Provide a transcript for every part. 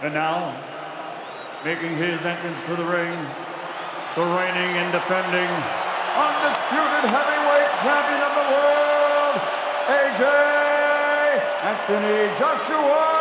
And now, making his entrance to the ring, the reigning and defending undisputed heavyweight champion of the world, AJ Anthony Joshua.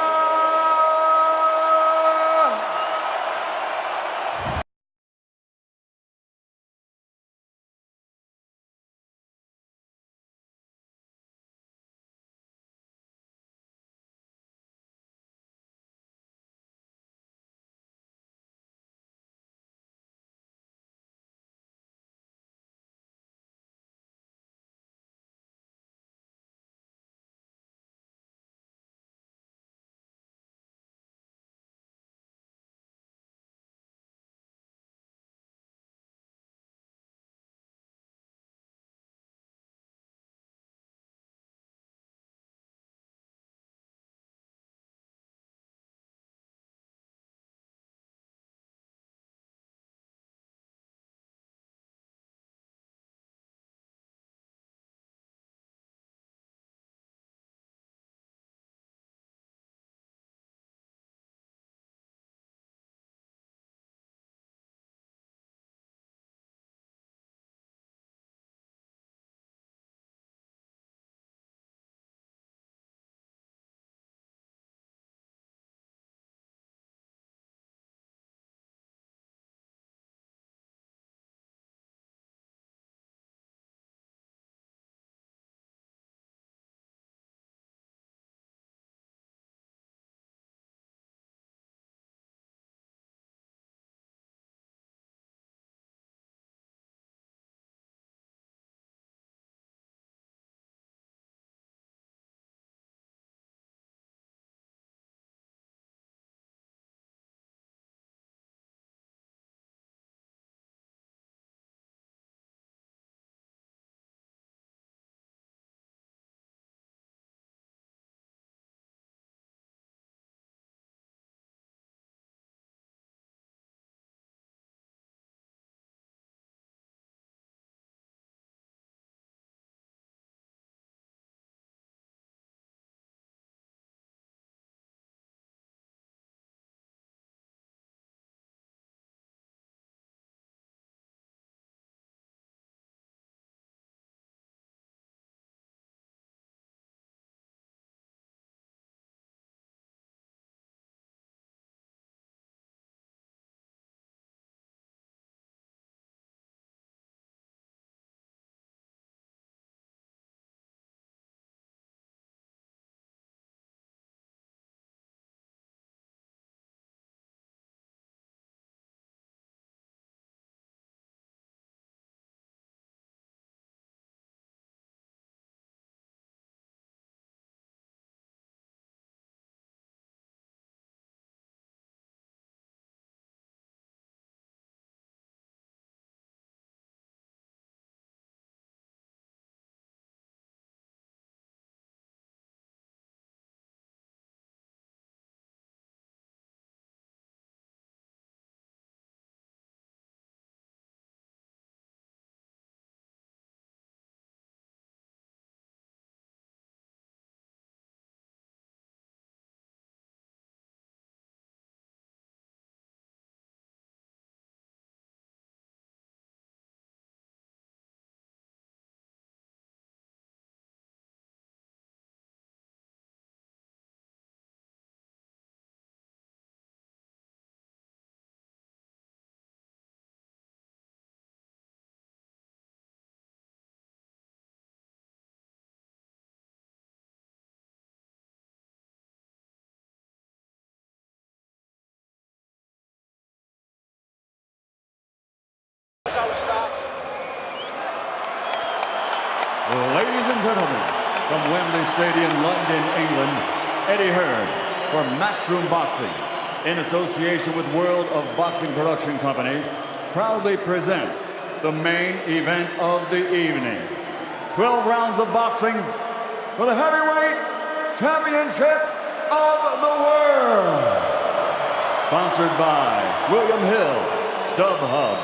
Ladies and gentlemen, from Wembley Stadium, London, England, Eddie Hearn for Matchroom Boxing, in association with World of Boxing Production Company, proudly present the main event of the evening. 12 rounds of boxing for the heavyweight championship of the world. Sponsored by William Hill, StubHub,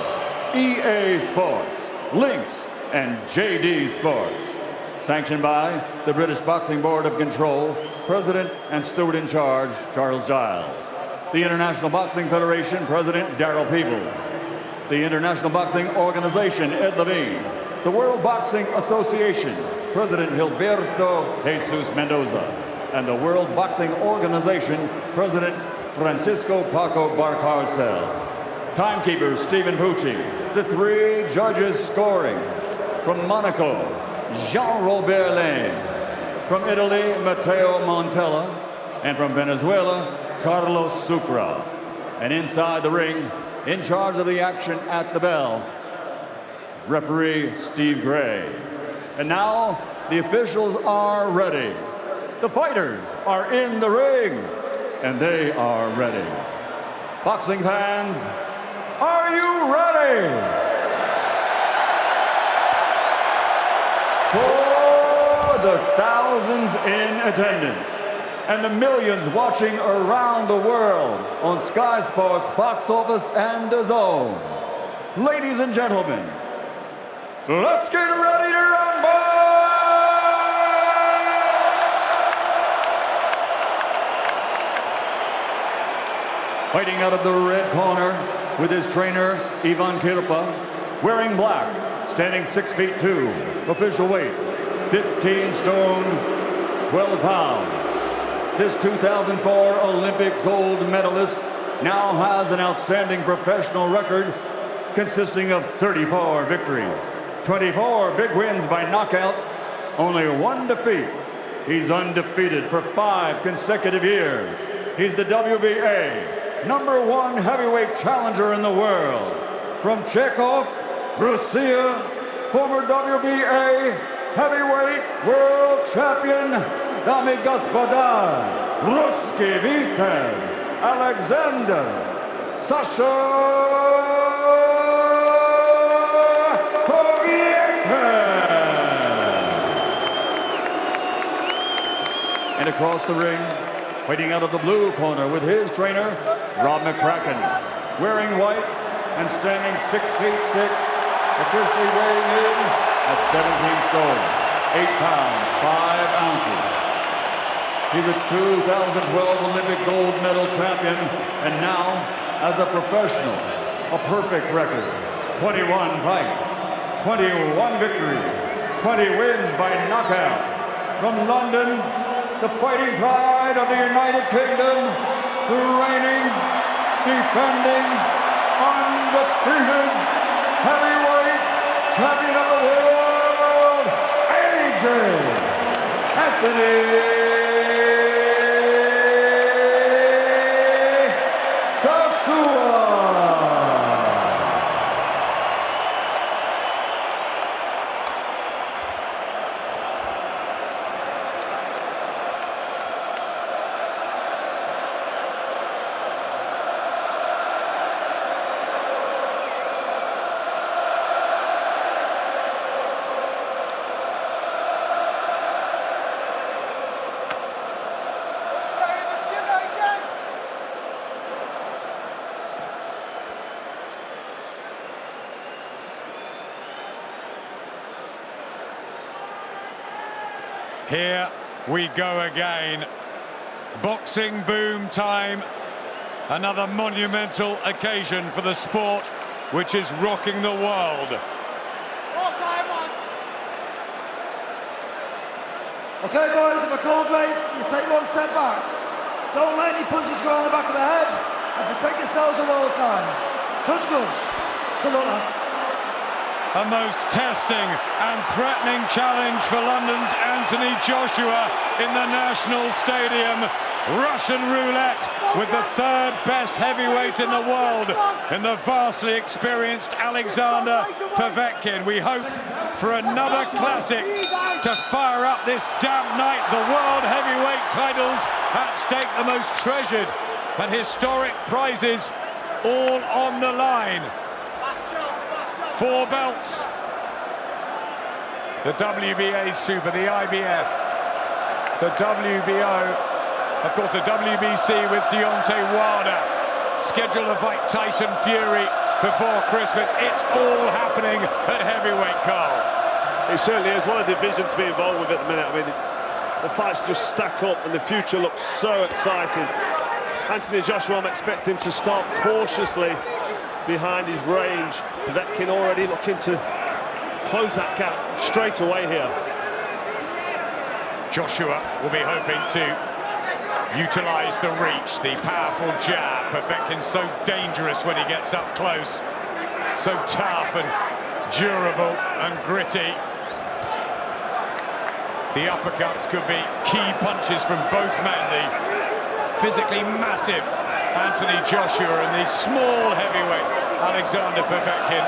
EA Sports, Lynx, and JD Sports. Sanctioned by the British Boxing Board of Control, President and Steward in Charge, Charles Giles. The International Boxing Federation President Darryl Peebles. The International Boxing Organization Ed Levine. The World Boxing Association President Gilberto Jesus Mendoza. And the World Boxing Organization President Francisco Paco Barcarcel. Timekeeper Stephen Pucci. The 3 judges scoring. From Monaco, Jean-Robert Lane. From Italy, Matteo Montella. And from Venezuela, Carlos Sucre. And inside the ring, in charge of the action at the bell, referee Steve Gray. And now, the officials are ready. The fighters are in the ring, and they are ready. Boxing fans, are you ready? For the thousands in attendance and the millions watching around the world on Sky Sports, Box Office, and DAZN. Ladies and gentlemen, let's get ready to rumble! Fighting out of the red corner with his trainer, Ivan Kirpa, wearing black, standing 6'2", official weight, 15 stone, 12 pounds. This 2004 Olympic gold medalist now has an outstanding professional record consisting of 34 victories, 24 big wins by knockout, only 1 defeat. He's undefeated for 5 consecutive years. He's the WBA #1 heavyweight challenger in the world. From Chekhov, Russia, former WBA heavyweight world champion, Dame и господа, русский витязь Alexander Sasha Povetkin. And across the ring, fighting out of the blue corner with his trainer, Rob McCracken, wearing white and standing 6'6", officially weighing in at 17 stone, 8 pounds, 5 ounces. He's a 2012 Olympic gold medal champion, and now, as a professional, a perfect record. 21 fights, 21 victories, 20 wins by knockout. From London, the fighting pride of the United Kingdom, the reigning, defending, undefeated heavyweight champion of the world, AJ Anthony Here we go again. Boxing boom time. Another monumental occasion for the sport, which is rocking the world. Okay, boys, if I call break, you take 1 step back. Don't let any punches go on the back of the head, and protect yourselves at all times. Touch gloves. Good luck, lads. A most testing and threatening challenge for London's Anthony Joshua in the National Stadium. Russian roulette with the 3rd best heavyweight in the world in the vastly experienced Alexander Povetkin. We hope for another classic to fire up this damp night. The world heavyweight titles at stake, the most treasured and historic prizes all on the line. 4 belts, the WBA Super, the IBF, the WBO, of course the WBC with Deontay Wilder, scheduled to fight Tyson Fury before Christmas. It's all happening at heavyweight, Carl. It certainly is. What a division to be involved with at the minute. I mean, the fights just stack up and the future looks so exciting. Anthony Joshua, I'm expecting him to start cautiously behind his range. Povetkin already looking to close that gap straight away here. Joshua will be hoping to utilise the reach, the powerful jab. Povetkin's so dangerous when he gets up close. So tough and durable and gritty. The uppercuts could be key punches from both men. The physically massive Anthony Joshua and the small heavyweight Alexander Povetkin.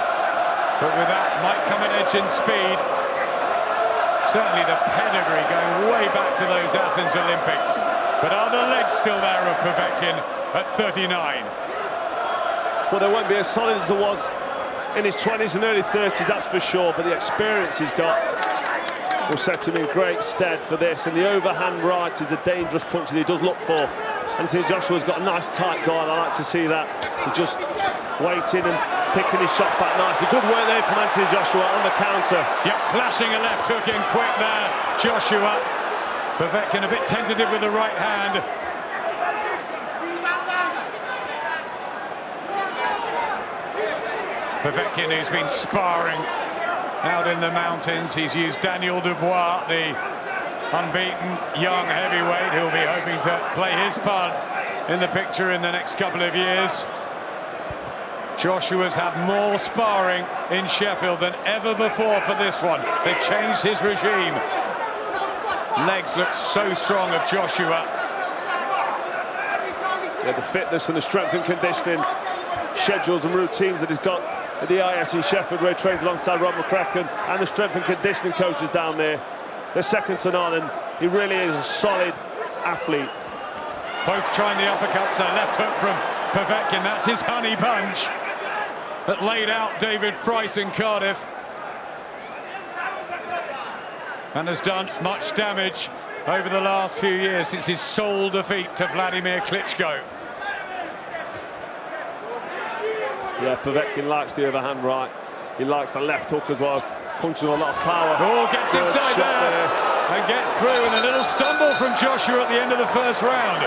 But with that might come an edge in speed. Certainly the pedigree going way back to those Athens Olympics. But are the legs still there of Povetkin at 39? Well, they won't be as solid as there was in his 20s and early 30s, that's for sure. But the experience he's got will set him in great stead for this. And the overhand right is a dangerous punch that he does look for. Anthony Joshua's got a nice tight guard. I like to see that. He's just waiting and picking his shots back nicely. Good work there from Anthony Joshua on the counter. Yep, flashing a left hook in quick there, Joshua. Povetkin a bit tentative with the right hand. Povetkin, who's been sparring out in the mountains. He's used Daniel Dubois, the unbeaten young heavyweight, who'll be hoping to play his part in the picture in the next couple of years. Joshua's had more sparring in Sheffield than ever before for this one. They've changed his regime. Legs look so strong of Joshua. Yeah, the fitness and the strength and conditioning schedules and routines that he's got at the IS in Sheffield, where he trains alongside Rob McCracken, and the strength and conditioning coaches down there. They're second to none, and he really is a solid athlete. Both trying the uppercuts, a left hook from Povetkin. That's his honey punch that laid out David Price in Cardiff and has done much damage over the last few years since his sole defeat to Vladimir Klitschko. Yeah, Povetkin likes the overhand right. He likes the left hook as well, punching a lot of power. Oh, gets inside there and gets through, and a little stumble from Joshua at the end of the first round.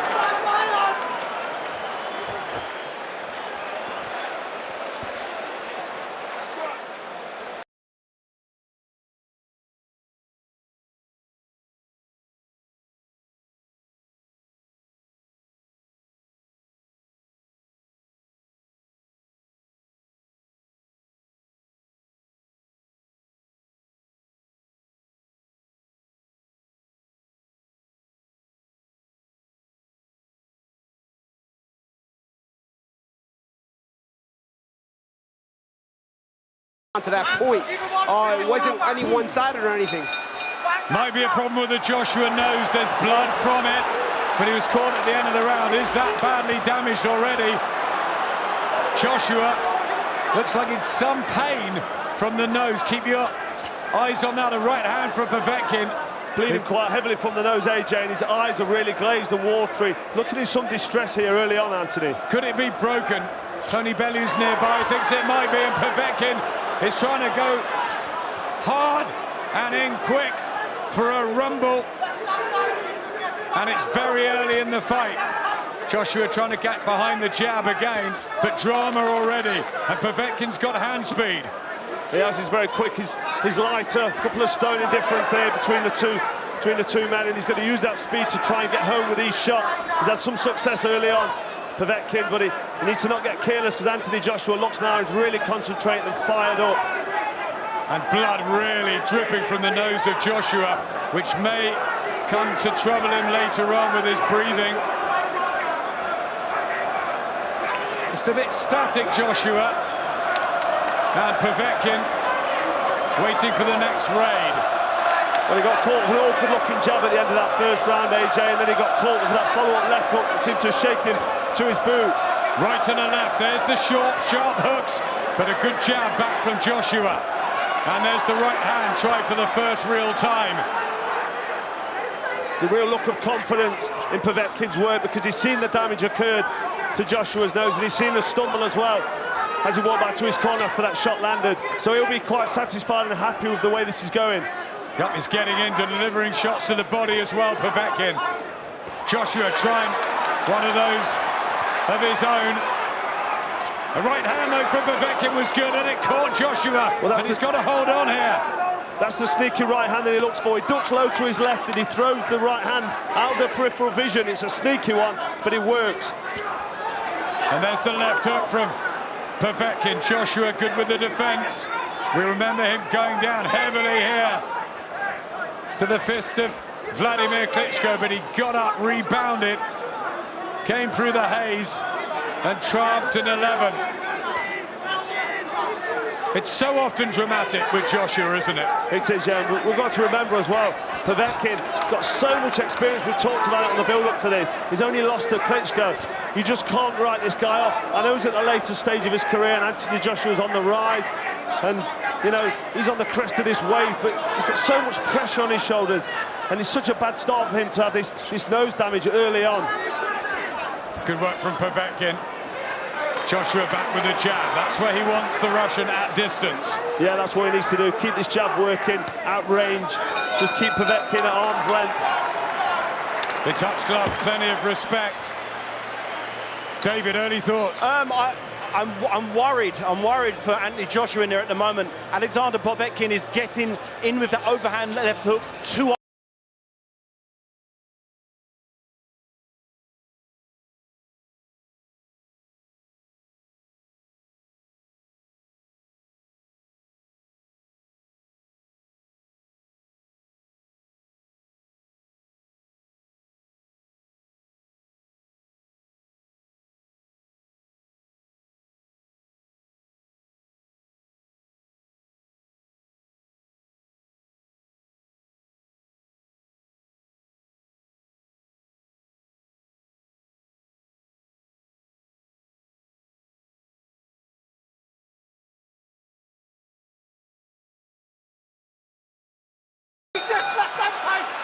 To that point, it wasn't any one-sided or anything. Might be a problem with the Joshua nose. There's blood from it, but he was caught at the end of the round. Is that badly damaged already? Joshua looks like it's some pain from the nose. Keep your eyes on that. A right hand from Povetkin. Bleeding quite heavily from the nose, AJ, and his eyes are really glazed and watery. Looking in some distress here early on, Anthony. Could it be broken? Tony Bellew's nearby, thinks it might be, and Povetkin is trying to go hard and in quick for a rumble. And it's very early in the fight. Joshua trying to get behind the jab again, but drama already, and Povetkin's got hand speed. He has, he's very quick, he's lighter, a couple of stone in difference there between the two men, and he's going to use that speed to try and get home with these shots. He's had some success early on, Povetkin, but he needs to not get careless, because Anthony Joshua looks now, he's really concentrating and fired up. And blood really dripping from the nose of Joshua, which may come to trouble him later on with his breathing. Just a bit static, Joshua. And Povetkin waiting for the next raid. Well, he got caught with an awkward-looking jab at the end of that first round, AJ, and then he got caught with that follow-up left hook that seemed to shake him to his boots. Right and a left, there's the short, sharp hooks, but a good jab back from Joshua. And there's the right hand, tried for the first real time. It's a real look of confidence in Povetkin's work, because he's seen the damage occurred to Joshua's nose, and he's seen the stumble as well as he walked back to his corner after that shot landed. So he'll be quite satisfied and happy with the way this is going. Yep, he's getting into delivering shots to the body as well, Povetkin. Joshua trying one of those of his own. The right hand though from Povetkin was good, and it caught Joshua, and he's got to hold on here. That's the sneaky right hand that he looks for. He ducks low to his left and he throws the right hand out of the peripheral vision. It's a sneaky one, but it works. And there's the left hook from Povetkin. Joshua good with the defence. We remember him going down heavily here to the fist of Vladimir Klitschko, but he got up, rebounded, came through the haze and triumphed in 11. It's so often dramatic with Joshua, isn't it? It is, yeah. We've got to remember as well, Povetkin's got so much experience. We've talked about it on the build-up to this. He's only lost to Klitschko. You just can't write this guy off. I know he's at the later stage of his career, and Anthony Joshua's on the rise. And, you know, he's on the crest of this wave, but he's got so much pressure on his shoulders. And it's such a bad start for him to have this nose damage early on. Good work from Povetkin. Joshua back with a jab. That's where he wants the Russian at distance. Yeah, that's what he needs to do. Keep this jab working, out range. Just keep Povetkin at arm's length. The touch glove, plenty of respect. David, early thoughts? I'm worried. I'm worried for Anthony Joshua in there at the moment. Alexander Povetkin is getting in with that overhand left hook too often.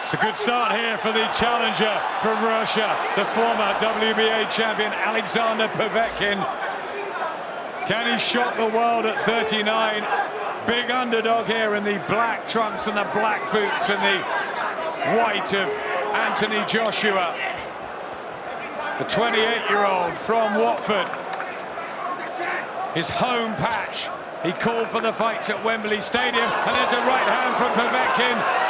It's a good start here for the challenger from Russia, the former WBA champion Alexander Povetkin. Can he shock the world at 39? Big underdog here in the black trunks and the black boots and the white of Anthony Joshua. The 28-year-old from Watford. His home patch. He called for the fights at Wembley Stadium, and there's a right hand from Povetkin.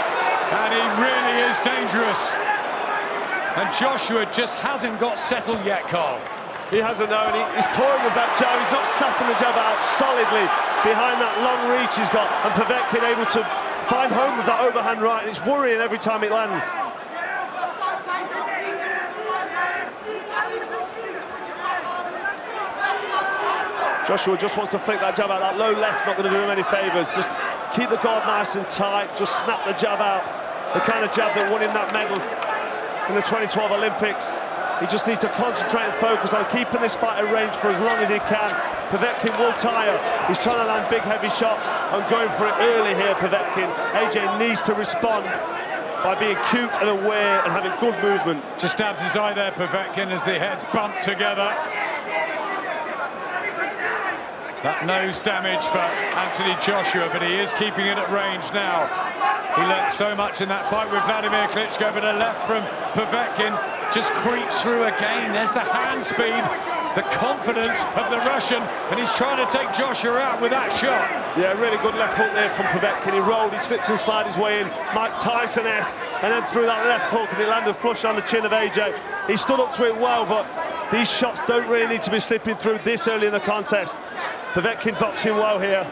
And he really is dangerous. And Joshua just hasn't got settled yet, Carl. He hasn't, no, and he's toying with that jab. He's not snapping the jab out solidly behind that long reach he's got. And Povetkin able to find home with that overhand right. And it's worrying every time it lands. Joshua just wants to flick that jab out. That low left not going to do him any favours. Just keep the guard nice and tight. Just snap the jab out. The kind of jab that won him that medal in the 2012 Olympics. He just needs to concentrate and focus on keeping this fight at range for as long as he can. Povetkin will tire. He's trying to land big, heavy shots and going for it early here, Povetkin. AJ needs to respond by being cute and aware and having good movement. Just stabs his eye there, Povetkin, as the heads bump together. That nose damage for Anthony Joshua, but he is keeping it at range now. He learnt so much in that fight with Vladimir Klitschko, but a left from Povetkin just creeps through again. There's the hand speed, the confidence of the Russian, and he's trying to take Joshua out with that shot. Yeah, really good left hook there from Povetkin. He rolled, he slipped and slid his way in, Mike Tyson-esque, and then threw that left hook, and it landed flush on the chin of AJ. He stood up to it well, but these shots don't really need to be slipping through this early in the contest. Povetkin boxing well here.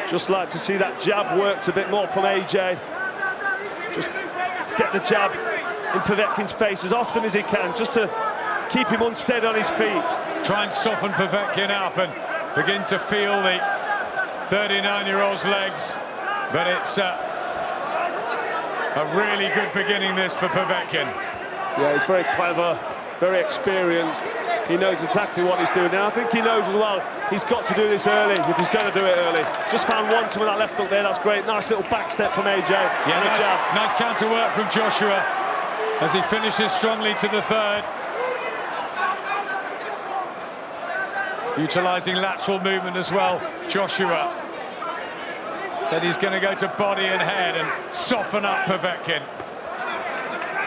Just like to see that jab worked a bit more from AJ. Just get the jab in Povetkin's face as often as he can, just to keep him unsteady on his feet. Try and soften Povetkin up and begin to feel the 39-year-old's legs, but it's a really good beginning this for Povetkin. Yeah, he's very clever, very experienced. He knows exactly what he's doing. And I think he knows as well, he's got to do this early if he's going to do it early. Just found one to with that left hook there, that's great. Nice little back step from AJ. Yeah, nice counter work from Joshua as he finishes strongly to the third. Utilising lateral movement as well, Joshua. Said he's going to go to body and head and soften up Povetkin.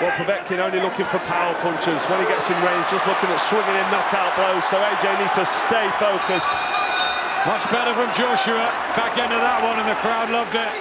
Well, Povetkin only looking for power punches. When he gets in range, just looking at swinging in knockout blows. So AJ needs to stay focused. Much better from Joshua. Back into that one, and the crowd loved it.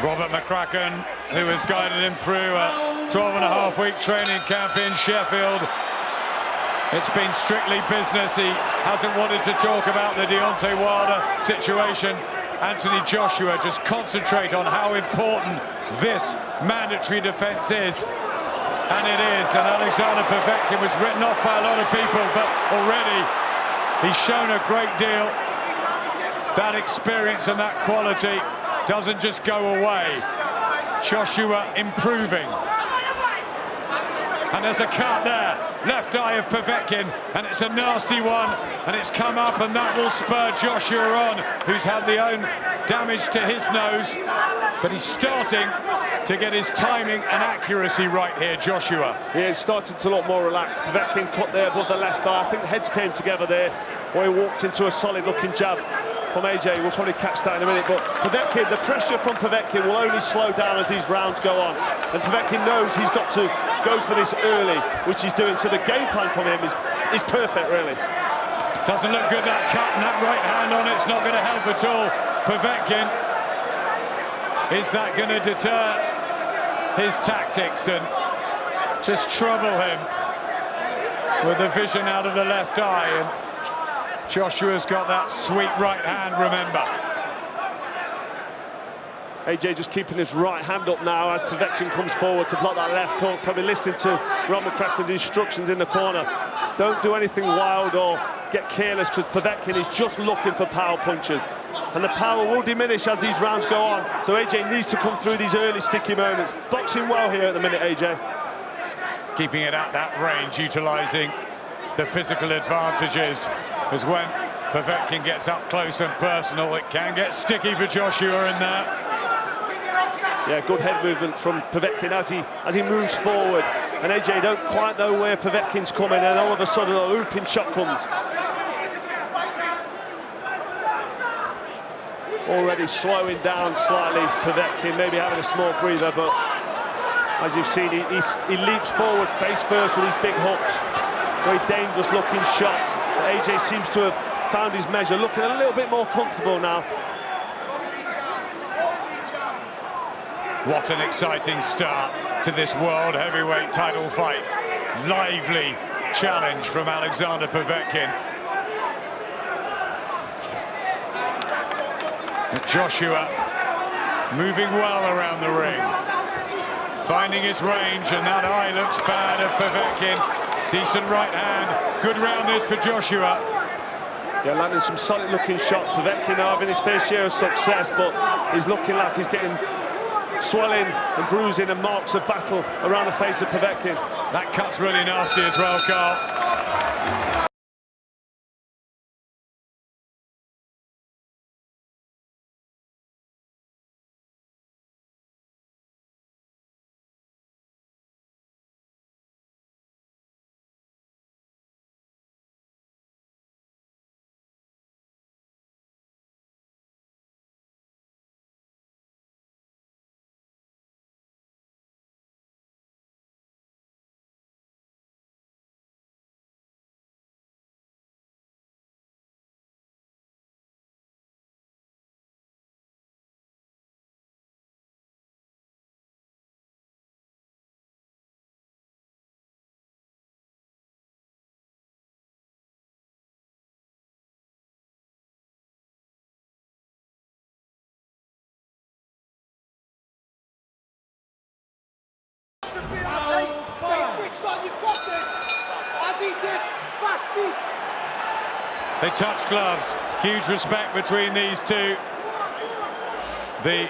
Robert McCracken, who has guided him through a 12-and-a-half-week training camp in Sheffield. It's been strictly business. He hasn't wanted to talk about the Deontay Wilder situation. Anthony Joshua, just concentrate on how important this mandatory defense is. And it is. And Alexander Povetkin was written off by a lot of people, but already he's shown a great deal. That experience and that quality doesn't just go away. Joshua improving. And there's a cut there. Left eye of Povetkin, and it's a nasty one, and it's come up, and that will spur Joshua on, who's had the own damage to his nose. But he's starting to get his timing and accuracy right here, Joshua. Yeah, he's starting to look more relaxed. Povetkin cut there above the left eye. I think the heads came together there, where he walked into a solid-looking jab from AJ. We'll probably catch that in a minute, but Povetkin, the pressure from Povetkin will only slow down as these rounds go on, and Povetkin knows he's got to go for this early, which he's doing, so the game plan from him is perfect, really. Doesn't look good, that cut, and that right hand on it's not going to help at all. Povetkin, is that going to deter his tactics and just trouble him with the vision out of the left eye? And Joshua's got that sweet right hand, remember. AJ just keeping his right hand up now as Povetkin comes forward to block that left hook, probably listening to Robert McCracken's instructions in the corner. Don't do anything wild or get careless, because Povetkin is just looking for power punches. And the power will diminish as these rounds go on, so AJ needs to come through these early sticky moments. Boxing well here at the minute, AJ. Keeping it at that range, utilising the physical advantages, as when Povetkin gets up close and personal, it can get sticky for Joshua in there. Yeah, good head movement from Povetkin as he moves forward, and AJ don't quite know where Povetkin's coming, and all of a sudden a looping shot comes. Already slowing down slightly, Povetkin, maybe having a small breather, but as you've seen, he leaps forward face first with his big hooks. Very dangerous looking shots. But AJ seems to have found his measure, looking a little bit more comfortable now. What an exciting start to this world heavyweight title fight. Lively challenge from Alexander Povetkin. But Joshua moving well around the ring, finding his range, and that eye looks bad of Povetkin. Decent right hand, good round this for Joshua. Yeah, landing some solid looking shots. Povetkin now having his fair share of success, but he's looking like he's getting swelling and bruising and marks of battle around the face of Povetkin. That cut's really nasty as well, Carl. They touch gloves. Huge respect between these two. The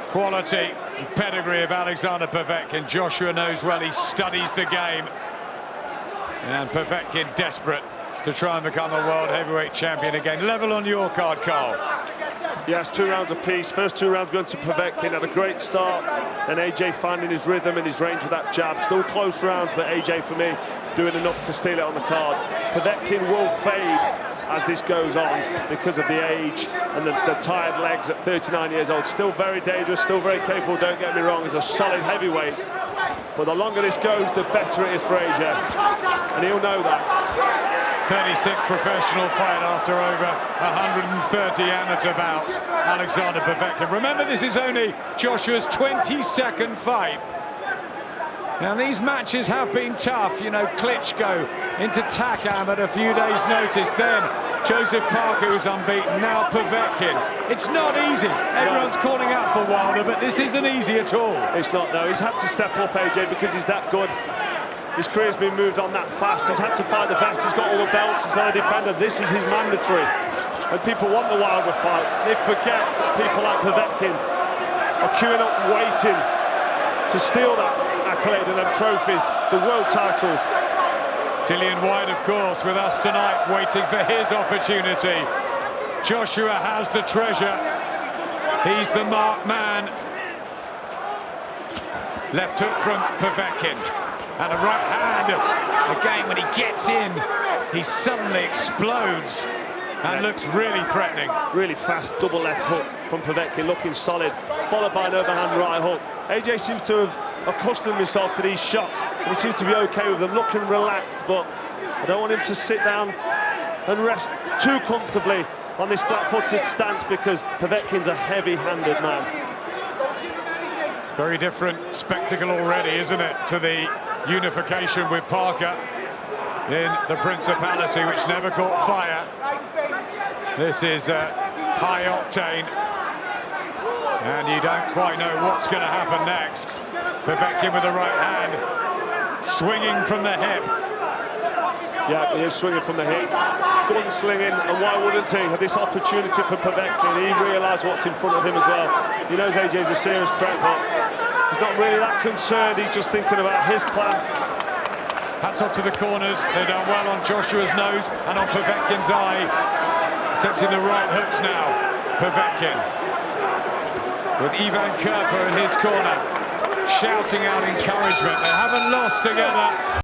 quality and pedigree of Alexander Povetkin. Joshua knows well, he studies the game. And Povetkin desperate to try and become a world heavyweight champion again. Level on your card, Carl. Yes, 2 rounds apiece. First 2 rounds going to Povetkin, had a great start. Then AJ finding his rhythm and his range with that jab. Still close rounds, but AJ, for me, doing enough to steal it on the cards. Povetkin will fade as this goes on because of the age and the tired legs at 39 years old. Still very dangerous, still very capable, don't get me wrong. He's a solid heavyweight. But the longer this goes, the better it is for AJ. And he'll know that. 36th professional fight after over 130 amateur bouts. Alexander Povetkin. Remember, this is only Joshua's 22nd fight. Now, these matches have been tough. You know, Klitschko into Takam at a few days' notice. Then Joseph Parker, who's unbeaten. Now Povetkin. It's not easy. Everyone's calling out for Wilder, but this isn't easy at all. It's not, though. He's had to step up, AJ, because he's that good. His career's been moved on that fast. He's had to fight the best. He's got all the belts. He's got a defender. This is his mandatory. And people want the Wilder fight. They forget that people like Povetkin are queuing up, waiting to steal that accolade and them trophies, the world titles. Dillian White, of course, with us tonight, waiting for his opportunity. Joshua has the treasure. He's the marked man. Left hook from Povetkin. And a right hand. Again, when he gets in, he suddenly explodes and looks really threatening. Really fast double left hook from Povetkin, looking solid, followed by an overhand right hook. AJ seems to have accustomed himself to these shots, and he seems to be okay with them, looking relaxed, but I don't want him to sit down and rest too comfortably on this flat-footed stance, because Povetkin's a heavy-handed man. Very different spectacle already, isn't it, to the unification with Parker in the Principality, which never caught fire. This is high octane, and you don't quite know what's going to happen next. Povetkin with the right hand, swinging from the hip. Yeah, he is swinging from the hip, gunslinging, and why wouldn't he? Have this opportunity for Povetkin. He realised what's in front of him as well. He knows AJ's a serious threat, but he's not really that concerned. He's just thinking about his plan. Hats off to the corners. They've done well on Joshua's nose and on Povetkin's eye. Attempting the right hooks now. Povetkin with Ivan Kerper in his corner, shouting out encouragement. They haven't lost together.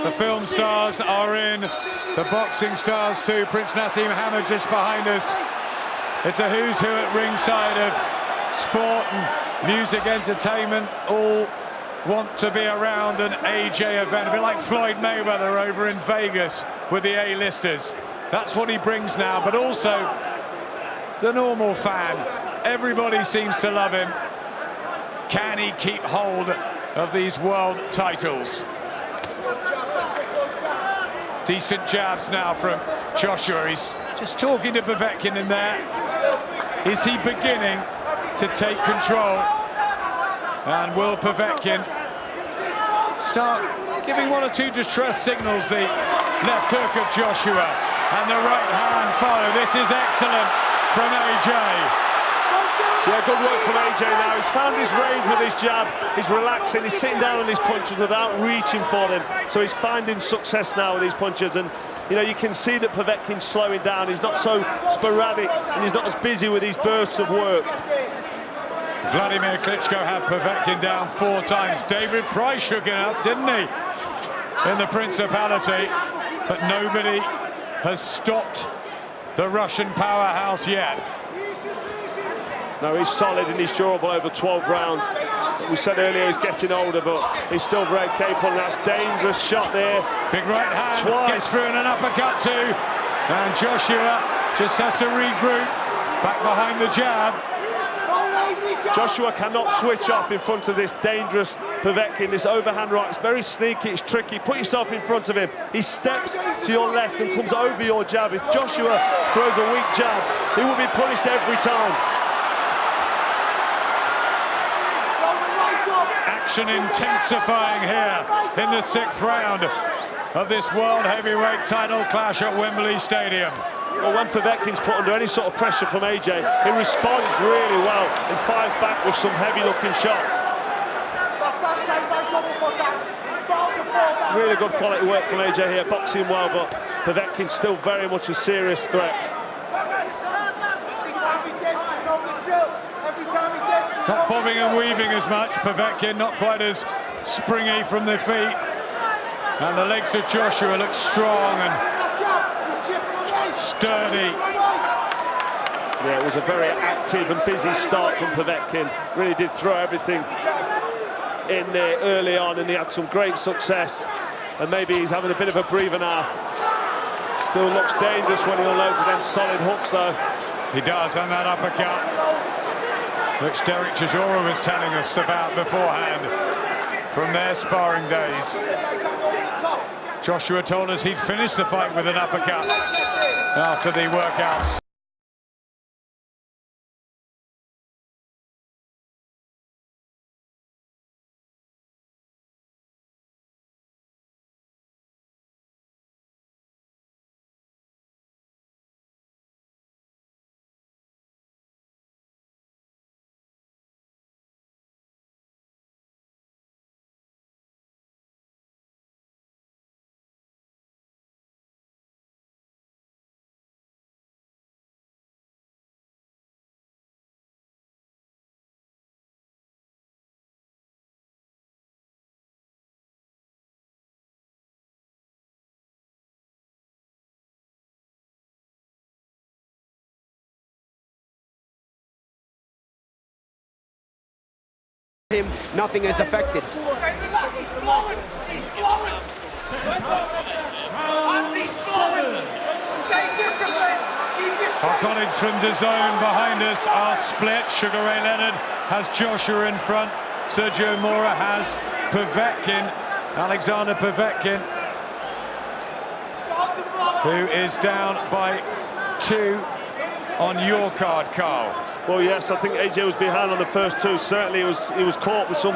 The film stars are in, the boxing stars too. Prince Nassim Hamid just behind us. It's a who's who at ringside of sport and music entertainment. All want to be around an AJ event, a bit like Floyd Mayweather over in Vegas with the A-listers. That's what he brings now, but also the normal fan. Everybody seems to love him. Can he keep hold of these world titles? Decent jabs now from Joshua. He's just talking to Povetkin in there. Is he beginning to take control? And will Povetkin start giving one or two distress signals? The left hook of Joshua and the right hand follow. This is excellent from AJ. Yeah, good work from AJ now. He's found his range with his jab. He's relaxing. He's sitting down on his punches without reaching for them. So he's finding success now with these punches. And You know, you can see that Povetkin's slowing down. He's not so sporadic and he's not as busy with these bursts of work. Vladimir Klitschko had Povetkin down 4 times. David Price shook it up, didn't he, in the Principality? But nobody has stopped the Russian powerhouse yet. No, he's solid and he's durable over 12 rounds. We said earlier he's getting older, but he's still very capable. That's dangerous shot there. Big right hand, Twice. gets through and an uppercut too. And Joshua just has to regroup, back behind the jab. Joshua cannot switch off in front of this dangerous Povetkin. This overhand right, it's very sneaky, it's tricky. Put yourself in front of him. He steps to your left and comes over your jab. If Joshua throws a weak jab, he will be punished every time. Action intensifying here in the 6th round of this World Heavyweight title clash at Wembley Stadium. Well, when Povetkin's put under any sort of pressure from AJ, he responds really well and fires back with some heavy-looking shots. Really good quality work from AJ here, boxing well, but Povetkin's still very much a serious threat. Not bobbing and weaving as much. Povetkin not quite as springy from the feet. And the legs of Joshua look strong and sturdy. Yeah, it was a very active and busy start from Povetkin. Really did throw everything in there early on, and he had some great success. And maybe he's having a bit of a breather now. Still looks dangerous when he unloads them solid hooks, though. He does, and that uppercut, which Derek Chisora was telling us about beforehand from their sparring days. Joshua told us he'd finished the fight with an uppercut after the workouts. Him, nothing is affected. Our colleagues from DAZN behind us are split. Sugar Ray Leonard has Joshua in front. Sergio Mora has Povetkin, Alexander Povetkin, who is down by 2 on your card, Carl. Well, yes, I think AJ was behind on the first 2. Certainly he was caught with some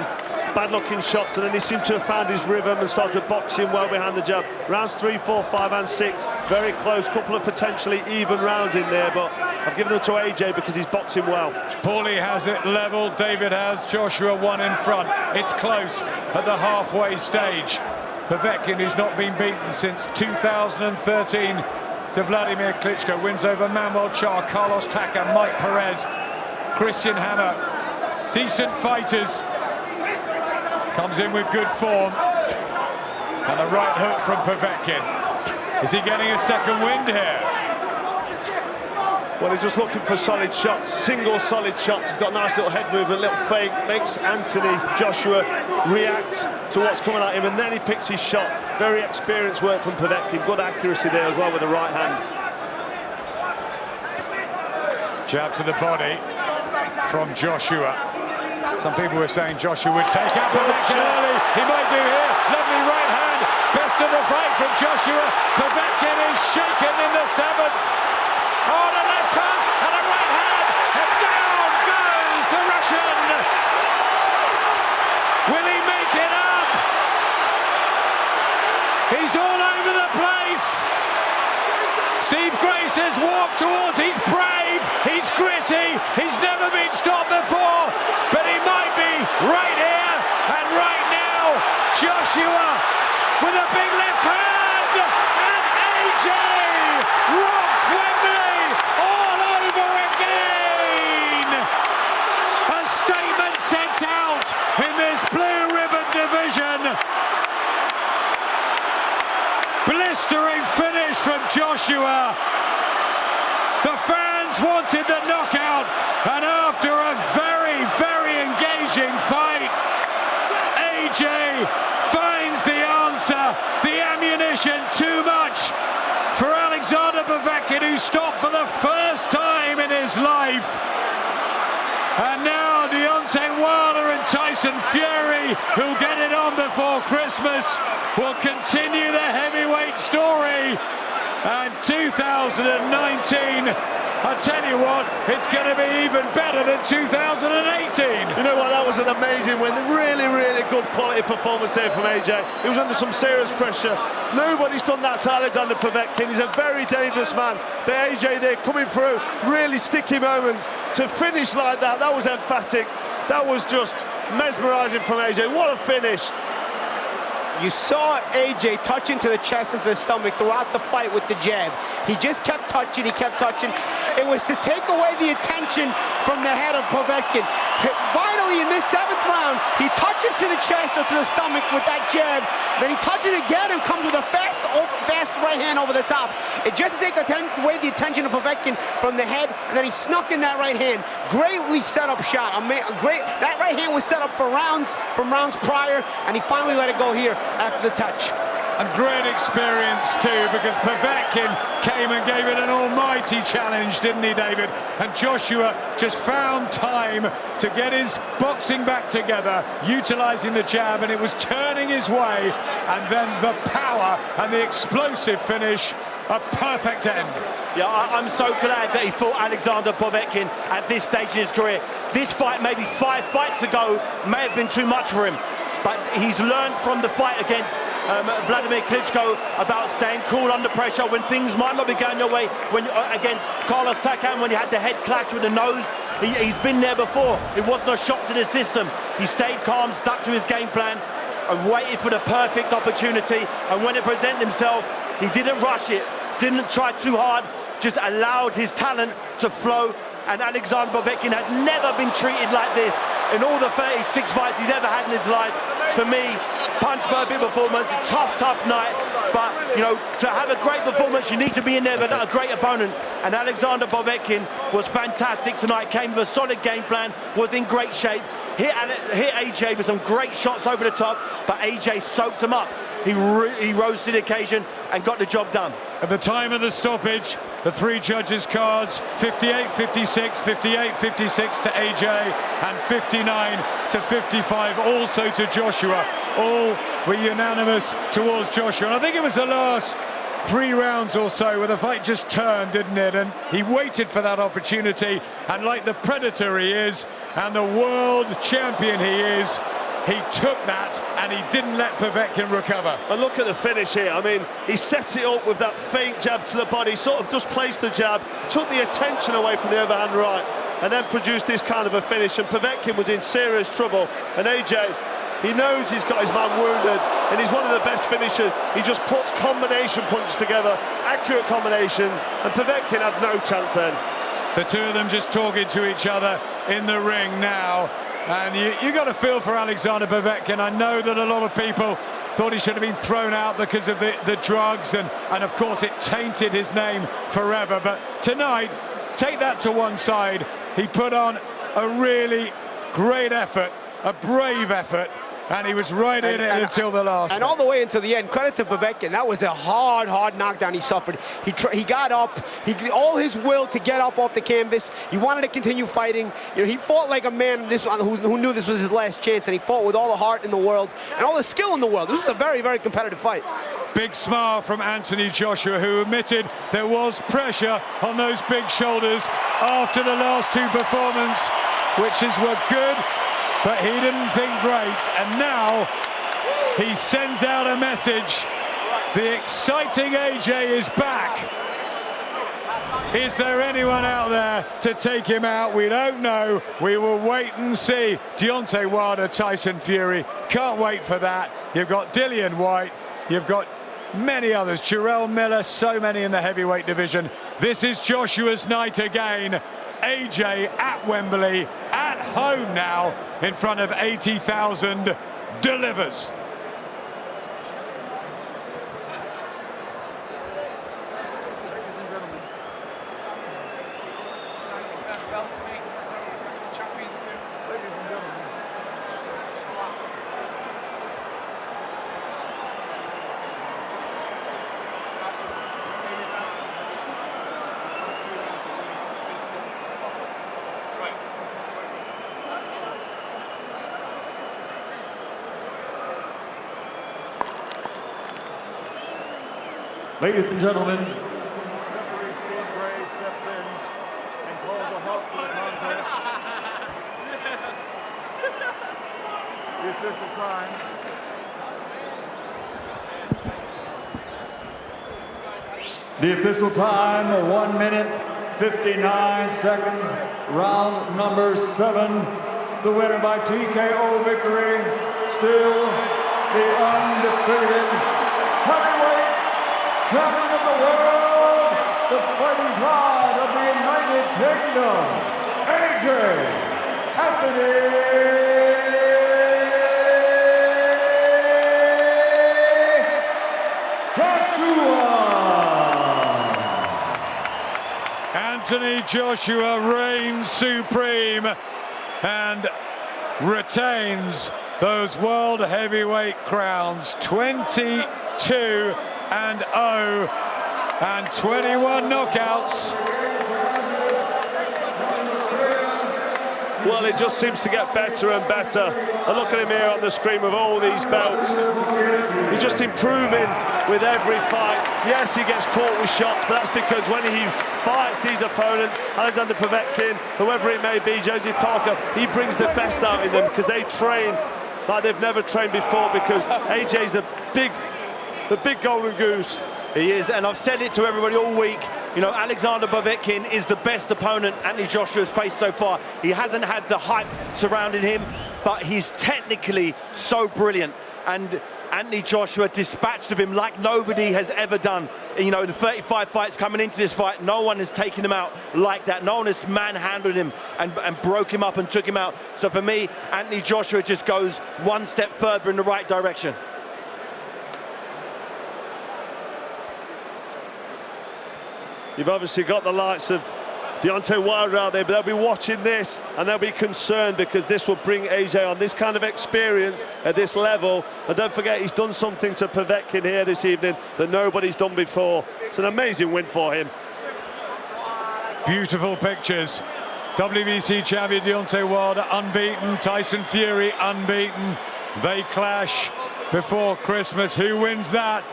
bad-looking shots, and then he seemed to have found his rhythm and started boxing well behind the jab. Rounds 3, 4, 5 and 6, very close, couple of potentially even rounds in there, but I've given them to AJ because he's boxing well. Paulie has it level, David has Joshua 1 in front. It's close at the halfway stage. Povetkin, who's not been beaten since 2013, to Vladimir Klitschko, wins over Manuel Char, Carlos Taca, Mike Perez, Christian Hammer. Decent fighters. Comes in with good form. And a right hook from Povetkin. Is he getting a second wind here? Well, he's just looking for solid shots, single solid shots. He's got a nice little head movement, little fake, makes Anthony Joshua react to what's coming at him, and then he picks his shot. Very experienced work from Povetkin, good accuracy there as well with the right hand. Jab to the body from Joshua. Some people were saying Joshua would take out Povetkin early. He might do here. Lovely right hand. Best of the fight from Joshua. Povetkin is shaken in the 7th. On a left hook and a right hand. And down goes the Russian. Will he make it up? He's all over the place. Steve Grace has walked towards. He's brave. He's gritty. He's never been stopped before. But he might be right here and right now. Joshua with a big left hand. And AJ blistering finish from Joshua. The fans wanted the knockout, and after a very, very engaging fight, AJ finds the answer, the ammunition too much for Alexander Povetkin, who stopped for the first time in his life. And now Deontay Wilder and Tyson Fury, who'll get it on before Christmas, will continue the heavyweight story. And 2019, I tell you what, it's going to be even better than 2018. You know what, that was an amazing win. Really, really good quality performance here from AJ. He was under some serious pressure. Nobody's done that to Alexander Povetkin. He's a very dangerous man. But AJ there coming through, really sticky moments. To finish like that, that was emphatic. That was just mesmerising from AJ. What a finish. You saw AJ touching to the chest and to the stomach throughout the fight with the jab. He just kept touching, he kept touching. It was to take away the attention from the head of Povetkin. Finally, in this 7th round, he touches to the chest or to the stomach with that jab. Then he touches again and comes with a fast right hand over the top. It just to take away the attention of Povetkin from the head, and then he snuck in that right hand. Greatly set up shot. That right hand was set up for rounds, from rounds prior, and he finally let it go here after the touch. And great experience too, because Povetkin came and gave it an almighty challenge, didn't he, David? And Joshua just found time to get his boxing back together, utilising the jab, and it was turning his way. And then the power and the explosive finish, a perfect end. Yeah, I'm so glad that he fought Alexander Povetkin at this stage in his career. This fight, maybe 5 fights ago, may have been too much for him. But he's learned from the fight against Vladimir Klitschko about staying cool under pressure when things might not be going your way. When against Carlos Takam, when he had the head clash with the nose, he's been there before. It wasn't a shock to the system. He stayed calm, stuck to his game plan, and waited for the perfect opportunity. And when it presented himself, he didn't rush it, didn't try too hard, just allowed his talent to flow. And Alexander Povetkin has never been treated like this in all the 36 fights he's ever had in his life. For me, punch-perfect performance, tough night. But, you know, to have a great performance, you need to be in there with a great opponent. And Alexander Povetkin was fantastic tonight, came with a solid game plan, was in great shape. Hit AJ with some great shots over the top, but AJ soaked him up. He rose to the occasion and got the job done. At the time of the stoppage, the 3 judges' cards, 58-56, 58-56 to AJ, and 59-55 also to Joshua. All were unanimous towards Joshua. And I think it was the last 3 rounds or so where the fight just turned, didn't it? And he waited for that opportunity, and like the predator he is, and the world champion he is, he took that and he didn't let Povetkin recover. And look at the finish here. I mean, he set it up with that feint jab to the body, sort of just placed the jab, took the attention away from the overhand right, and then produced this kind of a finish. And Povetkin was in serious trouble. And AJ, he knows he's got his man wounded, and he's one of the best finishers. He just puts combination punches together, accurate combinations, and Povetkin had no chance then. The two of them just talking to each other in the ring now. And you got a feel for Alexander Povetkin. I know that a lot of people thought he should have been thrown out because of the drugs, and of course it tainted his name forever. But tonight, take that to one side, he put on a really great effort, a brave effort, and he was right in it until the last. And all the way until the end. Credit to Povetkin. That was a hard knockdown he suffered. He got up. All his will to get up off the canvas. He wanted to continue fighting. You know, he fought like a man who knew this was his last chance, and he fought with all the heart in the world and all the skill in the world. This is a very, very competitive fight. Big smile from Anthony Joshua, who admitted there was pressure on those big shoulders after the last 2 performances, which were good, but he didn't think great. And now he sends out a message. The exciting AJ is back. Is there anyone out there to take him out? We don't know. We will wait and see. Deontay Wilder, Tyson Fury. Can't wait for that. You've got Dillian White. You've got many others. Jarrell Miller, so many in the heavyweight division. This is Joshua's night again. AJ at Wembley, at home now, in front of 80,000, delivers. Ladies and gentlemen, the official time. the official time, 1 minute, 59 seconds, round number 7. The winner by TKO victory, still the undefeated heavyweight champion of the world, the fighting pride of the United Kingdom, AJ Anthony Joshua reigns supreme and retains those world heavyweight crowns, 22-0 and 21 knockouts. Well, it just seems to get better and better. I look at him here on the screen with all these belts. He's just improving with every fight. Yes, he gets caught with shots, but that's because when he fights these opponents, Alexander Povetkin, whoever it may be, Joseph Parker, he brings the best out in them because they train like they've never trained before, because AJ's the big golden goose. He is, and I've said it to everybody all week. You know, Alexander Povetkin is the best opponent Anthony Joshua's faced so far. He hasn't had the hype surrounding him, but he's technically so brilliant. And Anthony Joshua dispatched of him like nobody has ever done. You know, the 35 fights coming into this fight, no one has taken him out like that. No one has manhandled him and broke him up and took him out. So for me, Anthony Joshua just goes one step further in the right direction. You've obviously got the likes of Deontay Wilder out there, but they'll be watching this and they'll be concerned because this will bring AJ on this kind of experience at this level. And don't forget, he's done something to Povetkin here this evening that nobody's done before. It's an amazing win for him. Beautiful pictures. WBC champion Deontay Wilder unbeaten, Tyson Fury unbeaten. They clash before Christmas. Who wins that?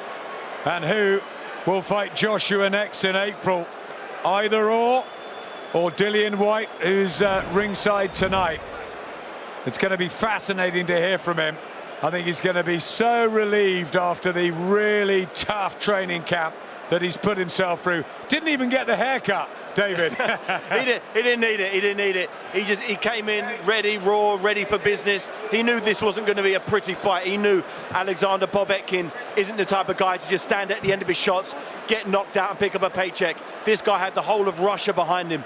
And who will fight Joshua next in April? Either or Dillian White, who's ringside tonight. It's going to be fascinating to hear from him. I think he's going to be so relieved after the really tough training camp that he's put himself through. Didn't even get the haircut, David. He didn't need it. He came in ready, raw, ready for business. He knew this wasn't going to be a pretty fight. He knew Alexander Povetkin isn't the type of guy to just stand at the end of his shots, get knocked out and pick up a paycheck. This guy had the whole of Russia behind him.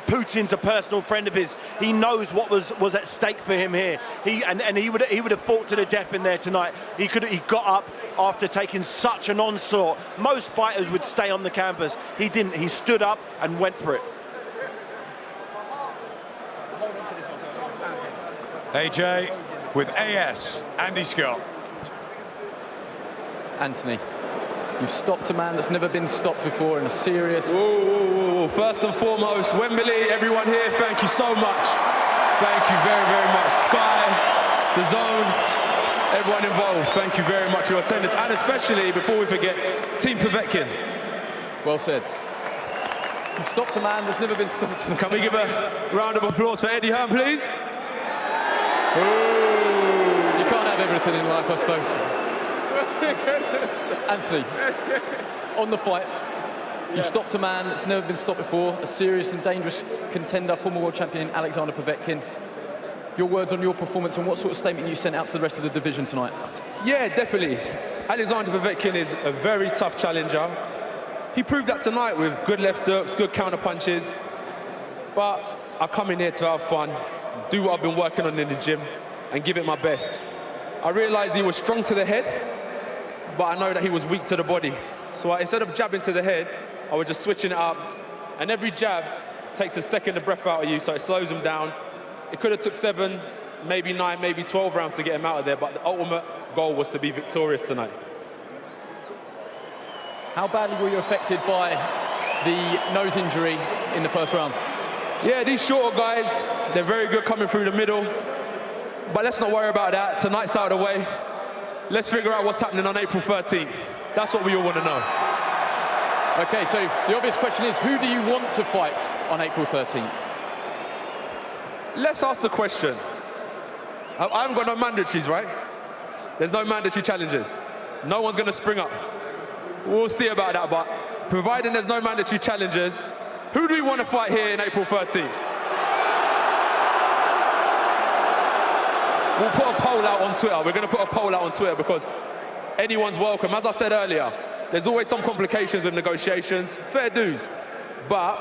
Putin's a personal friend of his. He knows what was at stake for him here. He would have fought to the death in there tonight. He got up after taking such an onslaught. Most fighters would stay on the canvas. He didn't. He stood up and went for it. AJ with AS, Andy Scott. Anthony, you've stopped a man that's never been stopped before in a serious... Whoa. First and foremost, Wembley, everyone here, thank you so much. Thank you very, very much. Sky, the Zone, everyone involved, thank you very much for your attendance. And especially, before we forget, Team Povetkin. Well said. You've stopped a man that's never been stopped. Can we give a round of applause for Eddie Hearn, please? You can't have everything in life, I suppose. Anthony, on the fight, you've stopped a man that's never been stopped before, a serious and dangerous contender, former world champion Alexander Povetkin. Your words on your performance and what sort of statement you sent out to the rest of the division tonight? Yeah, definitely. Alexander Povetkin is a very tough challenger. He proved that tonight with good left hooks, good counter punches. But I come in here to have fun, do what I've been working on in the gym, and give it my best. I realized he was strong to the head, but I know that he was weak to the body. So instead of jabbing to the head, I was just switching it up. And every jab takes a second of breath out of you, so it slows him down. It could have took 7, maybe 9, maybe 12 rounds to get him out of there, but the ultimate goal was to be victorious tonight. How badly were you affected by the nose injury in the first round? Yeah, these shorter guys, they're very good coming through the middle. But let's not worry about that. Tonight's out of the way. Let's figure out what's happening on April 13th. That's what we all want to know. Okay, so the obvious question is, who do you want to fight on April 13th? Let's ask the question. I haven't got no mandatories, right? There's no mandatory challenges. No one's going to spring up. We'll see about that, but providing there's no mandatory challenges, who do we want to fight here in April 13th? We'll put a poll out on Twitter. We're going to put a poll out on Twitter because anyone's welcome. As I said earlier, there's always some complications with negotiations. Fair dues. But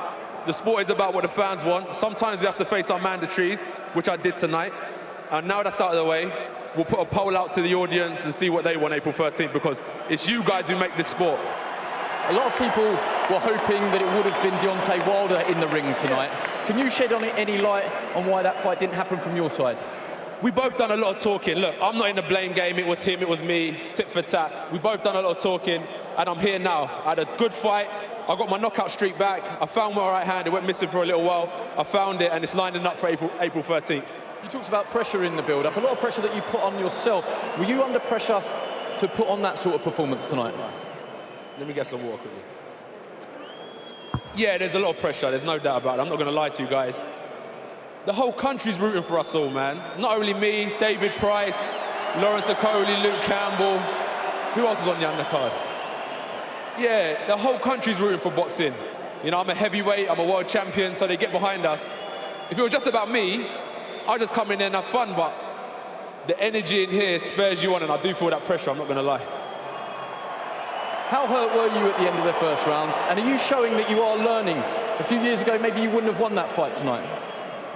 the sport is about what the fans want. Sometimes we have to face our mandatories, which I did tonight. And now that's out of the way, we'll put a poll out to the audience and see what they want April 13th, because it's you guys who make this sport. A lot of people were hoping that it would have been Deontay Wilder in the ring tonight. Can you shed on any light on why that fight didn't happen from your side? We both done a lot of talking. Look, I'm not in the blame game. It was him, it was me, tit for tat. We both done a lot of talking, and I'm here now. I had a good fight. I got my knockout streak back. I found my right hand. It went missing for a little while. I found it, and it's lining up for April 13th. You talked about pressure in the build-up, a lot of pressure that you put on yourself. Were you under pressure to put on that sort of performance tonight? Let me get some water quickly. Yeah, there's a lot of pressure. There's no doubt about it. I'm not going to lie to you guys. The whole country's rooting for us all, man. Not only me, David Price, Lawrence Okoli, Luke Campbell. Who else is on the undercard? Yeah, the whole country's rooting for boxing. You know, I'm a heavyweight, I'm a world champion, so they get behind us. If it was just about me, I'd just come in there and have fun, but the energy in here spurs you on, and I do feel that pressure, I'm not going to lie. How hurt were you at the end of the first round? And are you showing that you are learning? A few years ago, maybe you wouldn't have won that fight tonight.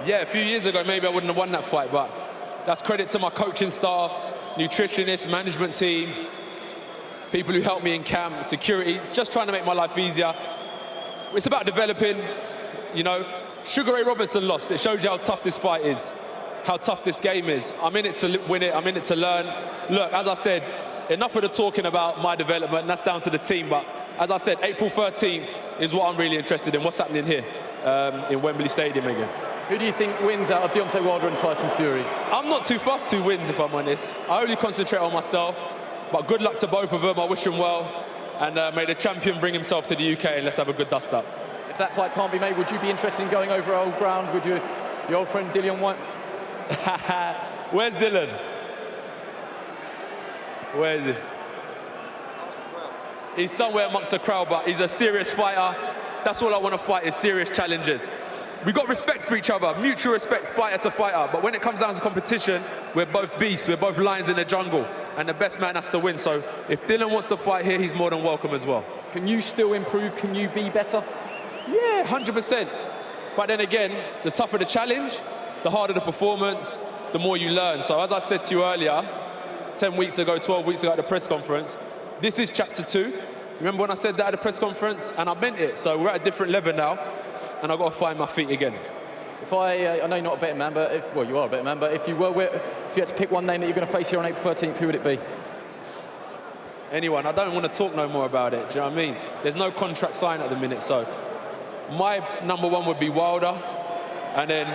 Yeah, a few years ago, maybe I wouldn't have won that fight, but that's credit to my coaching staff, nutritionists, management team, people who helped me in camp, security, just trying to make my life easier. It's about developing, you know. Sugar Ray Robinson lost. It shows you how tough this fight is, how tough this game is. I'm in it to win it. I'm in it to learn. Look, as I said, enough of the talking about my development. That's down to the team. But as I said, April 13th is what I'm really interested in, what's happening here in Wembley Stadium again. Who do you think wins out of Deontay Wilder and Tyson Fury? I'm not too fussed who wins, if I'm honest. I only concentrate on myself. But good luck to both of them. I wish them well. And may the champion bring himself to the UK, and let's have a good dust-up. If that fight can't be made, would you be interested in going over old ground with your old friend Dillian White? Where's Dylan? Where is he? He's somewhere amongst the crowd, but he's a serious fighter. That's all I want to fight, is serious challenges. We got respect for each other, mutual respect, fighter to fighter. But when it comes down to competition, we're both beasts, we're both lions in the jungle, and the best man has to win. So if Dylan wants to fight here, he's more than welcome as well. Can you still improve? Can you be better? Yeah, 100%. But then again, the tougher the challenge, the harder the performance, the more you learn. So as I said to you earlier, 10 weeks ago, 12 weeks ago at the press conference, this is chapter 2. Remember when I said that at the press conference? And I meant it. So we're at a different level now, and I've got to find my feet again. If I know you're not a betting man, but well, you are a betting man, but if you had to pick one name that you're going to face here on April 13th, who would it be? Anyone. I don't want to talk no more about it. Do you know what I mean? There's no contract signed at the minute, so my number one would be Wilder, and then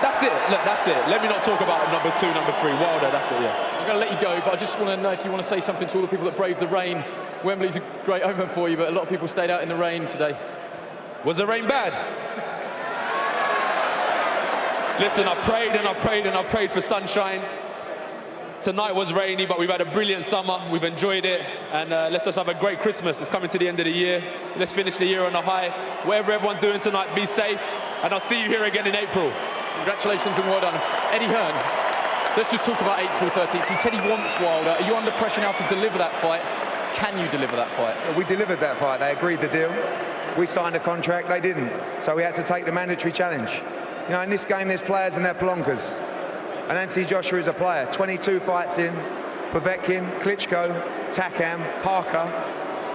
that's it. Look, that's it. Let me not talk about number 2, number 3. Wilder, that's it, yeah. I'm going to let you go, but I just want to know if you want to say something to all the people that braved the rain. Wembley's a great omen for you, but a lot of people stayed out in the rain today. Was the rain bad? Listen, I prayed and I prayed and I prayed for sunshine. Tonight was rainy, but we've had a brilliant summer. We've enjoyed it, and let's just have a great Christmas. It's coming to the end of the year. Let's finish the year on a high. Whatever everyone's doing tonight, be safe, and I'll see you here again in April. Congratulations and well done. Eddie Hearn, let's just talk about April 13th. He said he wants Wilder. Are you under pressure now to deliver that fight? Can you deliver that fight? We delivered that fight. They agreed the deal. We signed a contract, they didn't. So we had to take the mandatory challenge. You know, in this game, there's players and they're plonkers. And Anthony Joshua is a player. 22 fights in. Povetkin, Klitschko, Takam, Parker,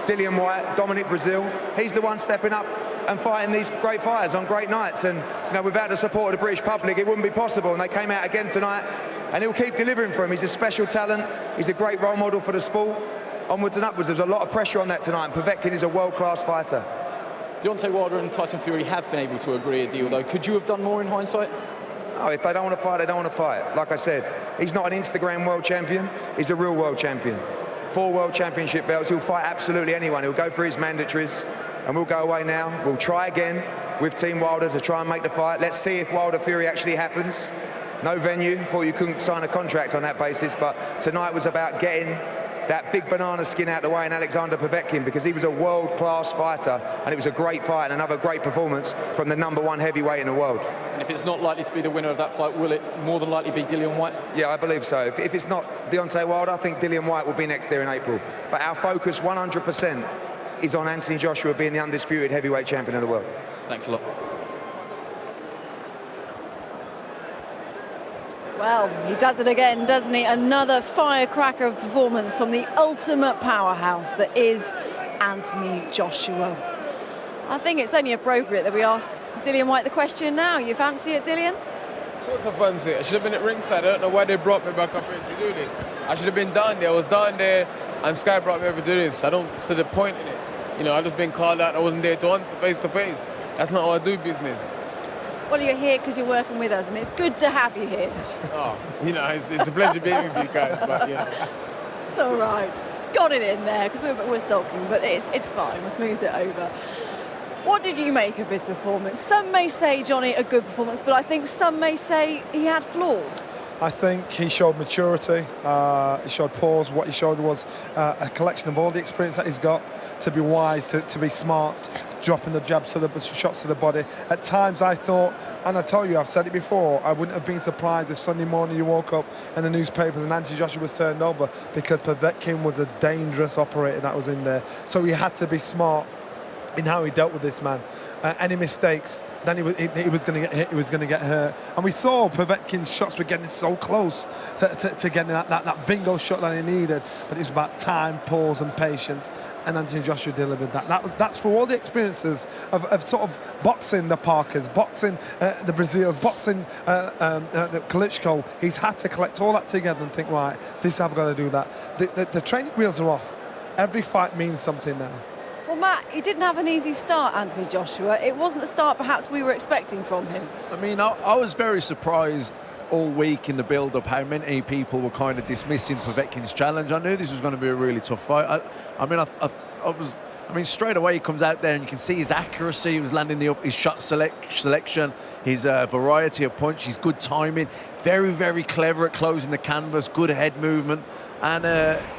Dillian White, Dominic Brazil. He's the one stepping up and fighting these great fighters on great nights. And you know, without the support of the British public, it wouldn't be possible. And they came out again tonight, and he'll keep delivering for him. He's a special talent. He's a great role model for the sport. Onwards and upwards. There's a lot of pressure on that tonight. And Povetkin is a world-class fighter. Deontay Wilder and Tyson Fury have been able to agree a deal, though. Could you have done more in hindsight? No, if they don't want to fight, they don't want to fight. Like I said, he's not an Instagram world champion. He's a real world champion. 4 World Championship belts. He'll fight absolutely anyone. He'll go for his mandatories, and we'll go away now. We'll try again with Team Wilder to try and make the fight. Let's see if Wilder Fury actually happens. No venue, thought you couldn't sign a contract on that basis, but tonight was about getting that big banana skin out the way in Alexander Povetkin, because he was a world-class fighter, and it was a great fight and another great performance from the #1 heavyweight in the world. And if it's not likely to be the winner of that fight, will it more than likely be Dillian Whyte? Yeah, I believe so. If it's not Deontay Wilder, I think Dillian Whyte will be next there in April. But our focus 100% is on Anthony Joshua being the undisputed heavyweight champion of the world. Thanks a lot. Well, he does it again, doesn't he? Another firecracker of performance from the ultimate powerhouse that is Anthony Joshua. I think it's only appropriate that we ask Dillian Whyte the question now. You fancy it, Dillian? Of course I fancy it. I should have been at ringside. I don't know why they brought me back up here to do this. I should have been down there. I was down there and Sky brought me over to do this. I don't see the point in it. You know, I've just been called out. I wasn't there to answer face to face. That's not how I do business. Well, you're here because you're working with us, and it's good to have you here. Oh, you know, it's a pleasure being with you guys, but, you know. It's all right. Got it in there, because we're sulking, but it's fine. We'll smooth it over. What did you make of his performance? Some may say, Johnny, a good performance, but I think some may say he had flaws. I think he showed maturity, he showed pause. What he showed was a collection of all the experience that he's got, to be wise, to be smart, dropping the jabs, the shots to the body. At times I thought, and I tell you, I've said it before, I wouldn't have been surprised if Sunday morning you woke up in the newspapers and Anthony Joshua was turned over, because Povetkin was a dangerous operator that was in there. So he had to be smart in how he dealt with this man. Any mistakes, then he was going to get hit, he was going to get hurt. And we saw Povetkin's shots were getting so close to getting that bingo shot that he needed. But it was about time, pause and patience. And Anthony Joshua delivered that. That's for all the experiences of sort of boxing the Parkers, boxing the Brazils, boxing the Klitschko. He's had to collect all that together and think, right, this I've got to do that. The training wheels are off. Every fight means something now. Well, Matt, he didn't have an easy start, Anthony Joshua. It wasn't the start perhaps we were expecting from him. I mean, I was very surprised all week in the build-up how many people were kind of dismissing Povetkin's challenge. I knew this was going to be a really tough fight. I mean, straight away he comes out there and you can see his accuracy. He was landing his shot selection, his variety of punch, his good timing. Very, very clever at closing the canvas, good head movement. And,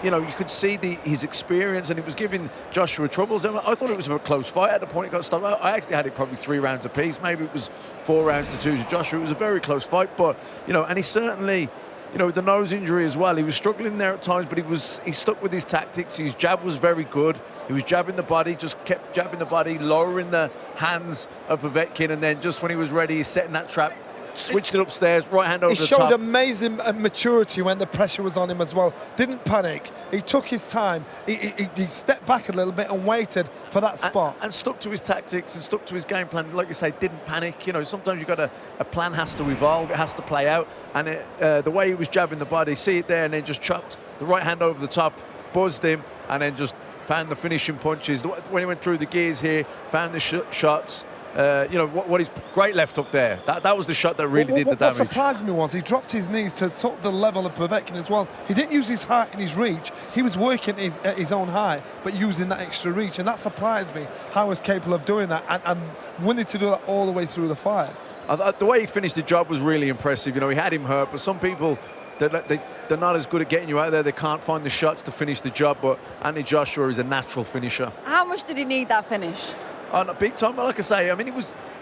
you know, you could see his experience, and it was giving Joshua troubles. And I thought it was a close fight. At the point it got stopped, I actually had it probably 3 rounds apiece. Maybe it was 4 rounds to 2 to Joshua. It was a very close fight. But, you know, and he certainly, you know, with the nose injury as well, he was struggling there at times, but he stuck with his tactics. His jab was very good. He was jabbing the body, just kept jabbing the body, lowering the hands of Povetkin, and then just when he was ready, he's setting that trap, switched it upstairs, right hand over the top. He showed amazing maturity when the pressure was on him as well. Didn't panic. He took his time. He stepped back a little bit and waited for that spot. And stuck to his tactics and stuck to his game plan. Like you say, didn't panic. You know, sometimes you've got a plan has to evolve. It has to play out. And the way he was jabbing the body, see it there, and then just chopped the right hand over the top, buzzed him, and then just found the finishing punches. When he went through the gears here, found the shots. You know, what is great left up there. That was the shot that really did the damage. What surprised me was he dropped his knees to sort of the level of Povetkin as well. He didn't use his height and his reach. He was working at his own height, but using that extra reach. And that surprised me, how he was capable of doing that and willing to do that all the way through the fight. The way he finished the job was really impressive. You know, he had him hurt, but some people, they're not as good at getting you out there. They can't find the shots to finish the job, but Anthony Joshua is a natural finisher. How much did he need that finish? Not big time, but like I say, I mean,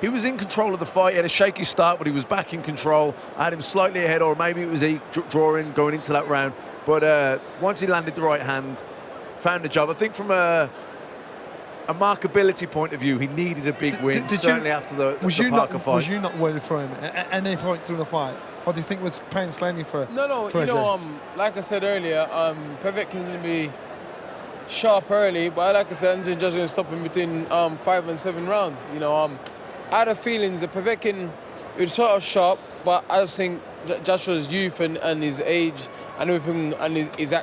he was in control of the fight. He had a shaky start, but he was back in control. I had him slightly ahead, or maybe it was he drawing going into that round. But once he landed the right hand, found the job. I think from a markability point of view, he needed a big win, certainly after the Parker fight. Was you not worried for him at any point through the fight? Or do you think it was plain slaney for No, for you know, like I said earlier, Povetkin's going to be sharp early, but like I said, Anthony Joshua going to stop him between 5 and 7 rounds. You know, I had a feeling that Povetkin was sort of sharp, but I just think Joshua's youth and his age and everything and his